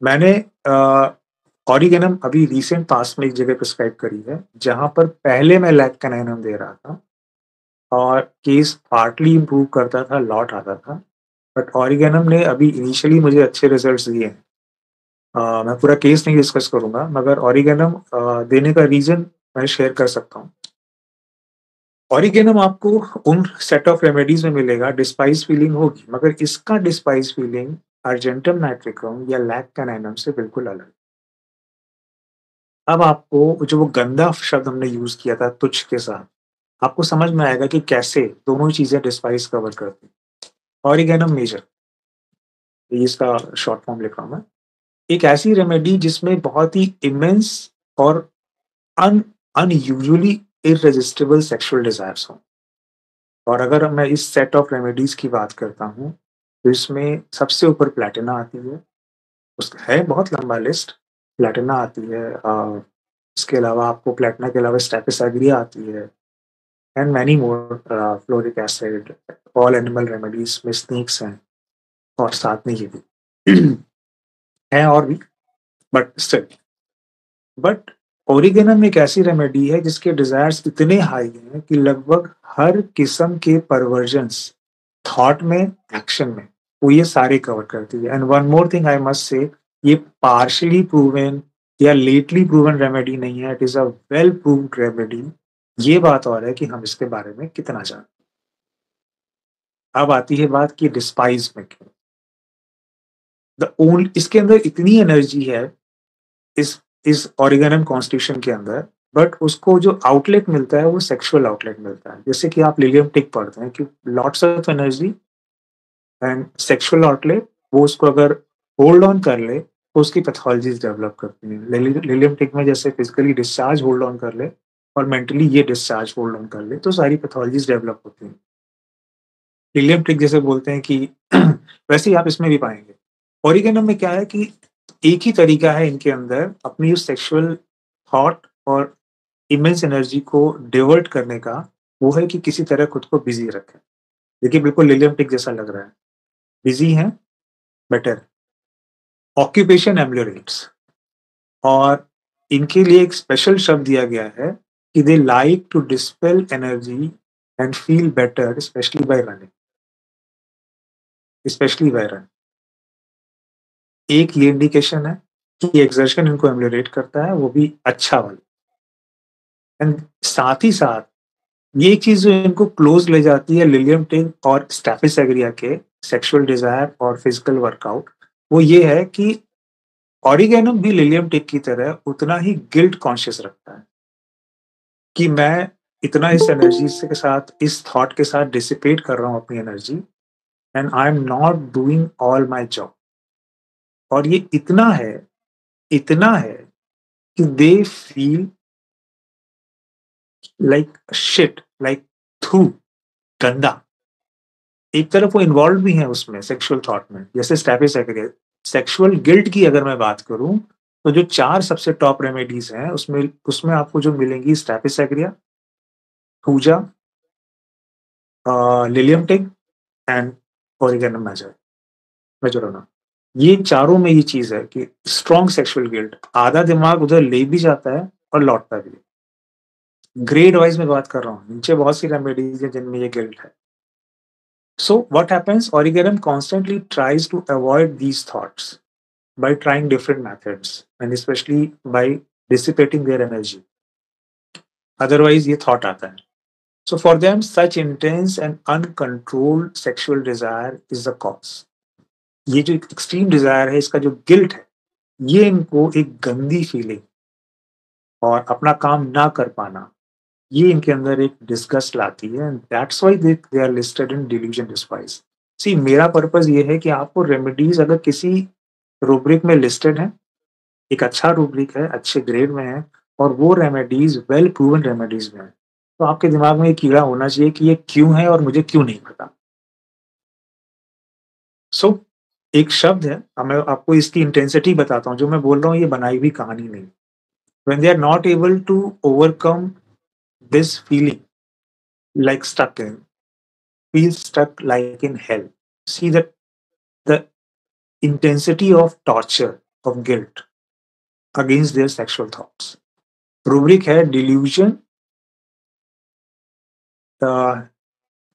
मैंने ऑरिगेनम अभी recent past में एक जगह प्रिस्क्राइब करी है, जहाँ पर पहले मैं लैक्कानाइनम दे रहा था और केस पार्टली इम्प्रूव करता था, लॉट आता था। बट ऑरिगेनम ने अभी इनिशियली मुझे अच्छे रिजल्ट्स दिए हैं। मैं पूरा केस नहीं डिस्कस करूँगा, मगर ऑरिगेनम देने का रीज़न मैं शेयर कर सकता हूँ। ऑरिगेनम आपको उन सेट ऑफ रेमेडीज़ में मिलेगा, डिस्पाइस फीलिंग होगी, मगर इसका डिस्पाइस फीलिंग अर्जेंटम नाइट्रिकम या लैक्कानाइनम से बिल्कुल अलग है। अब आपको जो वो गंदा शब्द हमने यूज़ किया था तुच्छ के साथ, आपको समझ में आएगा कि कैसे दोनों ही चीज़ें डिस्पाइस कवर करती हैं। ऑरिगेनम मेजर, ये इसका शॉर्ट फॉर्म लिखा हूँ मैं। एक ऐसी रेमेडी जिसमें बहुत ही इमेंस और अन अनयूजुअली इर्रेसिस्टिबल सेक्सुअल डिज़ायर्स हों। और अगर मैं इस सेट ऑफ रेमेडीज़ की बात करता हूँ, तो इसमें सबसे ऊपर प्लैटिना आती है। उसका है बहुत लंबा लिस्ट। प्लैटिना आती है, इसके अलावा आपको प्लैटिना के अलावा स्टेपिस आती है and many more, fluoric acid, all animal remedies में स्नेक्स हैं और साथ में ये भी हैं और भी, बट स्टिल। बट ओरिगेनम एक ऐसी रेमेडी है जिसके डिज़ायर्स इतने हाई हैं कि लगभग हर किस्म के परवर्जन्स, थॉट में, एक्शन में, वो ये सारे कवर करती है। And one more thing I must say, ये पार्शियली प्रूवन या लेटली प्रूवन रेमेडी नहीं है, it is a well proved remedy. ये बात और है कि हम इसके बारे में कितना जानते हैं। अब आती है बात कि डिस्पाइस में क्यों? द ओन इसके अंदर इतनी एनर्जी है, इस ऑरिगेनम कॉन्स्टिट्यूशन के अंदर, बट उसको जो आउटलेट मिलता है वो सेक्सुअल आउटलेट मिलता है। जैसे कि आप लिलियम टिक पढ़ते हैं कि lots of energy and sexual outlet, वो उसको अगर होल्ड ऑन कर ले तो उसकी पैथोलॉजीज डेवलप करती हैं। लिलियम टिक में जैसे फिजिकली डिस्चार्ज होल्ड ऑन कर ले और मेंटली ये डिस्चार्ज होल्ड ऑन कर ले तो सारी पैथोलॉजीज डेवलप होती हैं। लिलियम टिक जैसे बोलते हैं कि वैसे ही आप इसमें भी पाएंगे। ओरिगेनम में क्या है कि एक ही तरीका है इनके अंदर अपनी उस सेक्सुअल थॉट और इमेंस एनर्जी को डिवर्ट करने का, वो है कि किसी तरह खुद को बिजी रखें। देखिए बिल्कुल लिलियम टिक जैसा लग रहा है, बिजी है, बेटर ऑक्यूपेशन एम्बुलेट्स। और इनके लिए एक स्पेशल शब्द दिया गया है कि they like to dispel energy and feel better specially by run. एक ये इंडिकेशन है कि एक्सर्शन इनको एम्बुलेट करता है, वो भी अच्छा वाला। एंड साथ ही साथ ये एक चीज जो इनको क्लोज ले जाती है लिलियम टिक और स्टेफिस एग्रिया के सेक्सुअल डिजायर और फिजिकल वर्कआउट, वो ये है कि ऑरिगेनम भी लिलियम टिक की तरह उतना ही गिल्ट कॉन्शियस रखता है कि मैं इतना इस एनर्जी से के साथ, इस थॉट के साथ डिसिपेट कर रहा हूँ अपनी energy and I am not doing all my job. और ये इतना है कि they feel like shit, like थू, गंदा। एक तरफ वो इन्वॉल्व भी हैं उसमें सेक्सुअल थॉट में, जैसे स्टैपिस एग्री। सेक्सुअल गिल्ट की अगर मैं बात करूं तो जो 4 सबसे टॉप रेमेडीज हैं उसमें उसमें आपको जो मिलेंगी स्टैपिस एग्रिया, थूजा, लिलियम टिक एंड ओरिगेनम मेजोरना। ये चारों में ये चीज है कि स्ट्रॉन्ग सेक्सुअल गिल्ट, आधा दिमाग उधर ले भी जाता है और लौटता भी है। ग्रेड वाइज में बात कर रहा हूँ, नीचे बहुत सी रेमेडीज है जिनमें ये गिल्ट है। So what happens? Origanum constantly tries to avoid these thoughts by trying different methods and especially by dissipating their energy. Otherwise, ये thought आता है. So for them, such intense and uncontrolled sexual desire is the cause. ये जो extreme desire है, इसका जो guilt है, ये इनको एक गंदी फीलिंग और अपना काम ना कर पाना, ये इनके अंदर एक डिस्गस्ट लाती है and that's why they are listed in delusion despise. See मेरा पर्पस ये है कि आपको रेमेडीज अगर किसी रूब्रिक में लिस्टेड है, एक अच्छा रूब्रिक है, अच्छे ग्रेड में है और वो रेमेडीज वेल प्रूवन रेमेडीज में है, तो आपके दिमाग में ये कीड़ा होना चाहिए कि ये क्यों है और मुझे क्यों नहीं पता। सो एक शब्द है, अब मैं आपको इसकी इंटेंसिटी बताता हूँ, जो मैं बोल रहा हूँ ये बनाई हुई कहानी नहीं। When they are not able to overcome this feeling, like stuck in, feel stuck like in hell. See that the intensity of torture of guilt against their sexual thoughts. Rubric है delusion uh,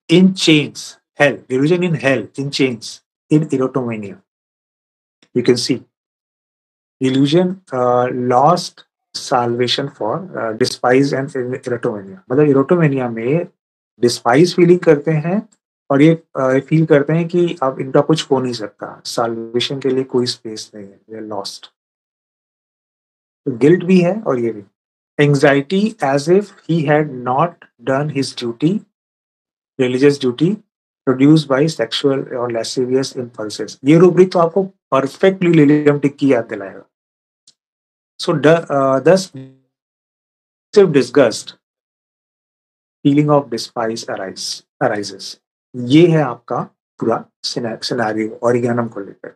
in chains, hell, delusion in hell, in chains, in erotomania. You can see delusion lost salvation for despise and erotomania. मतलब erotomania में despise feeling करते हैं और ये feel करते हैं कि अब इनका कुछ हो नहीं सकता, salvation के लिए कोई स्पेस नहीं है, they are lost. तो गिल्ट भी है और ये भी. Anxiety as if he had not done his duty, religious duty, produced by sexual or lascivious impulses. ये रूब्रिक तो आपको परफेक्टली लिलियम टिक की याद दिलाएगा. So thus disgust, feeling of despise arises. ये है आपका पूरा सिनेरियो ऑरिगेनम को लेकर.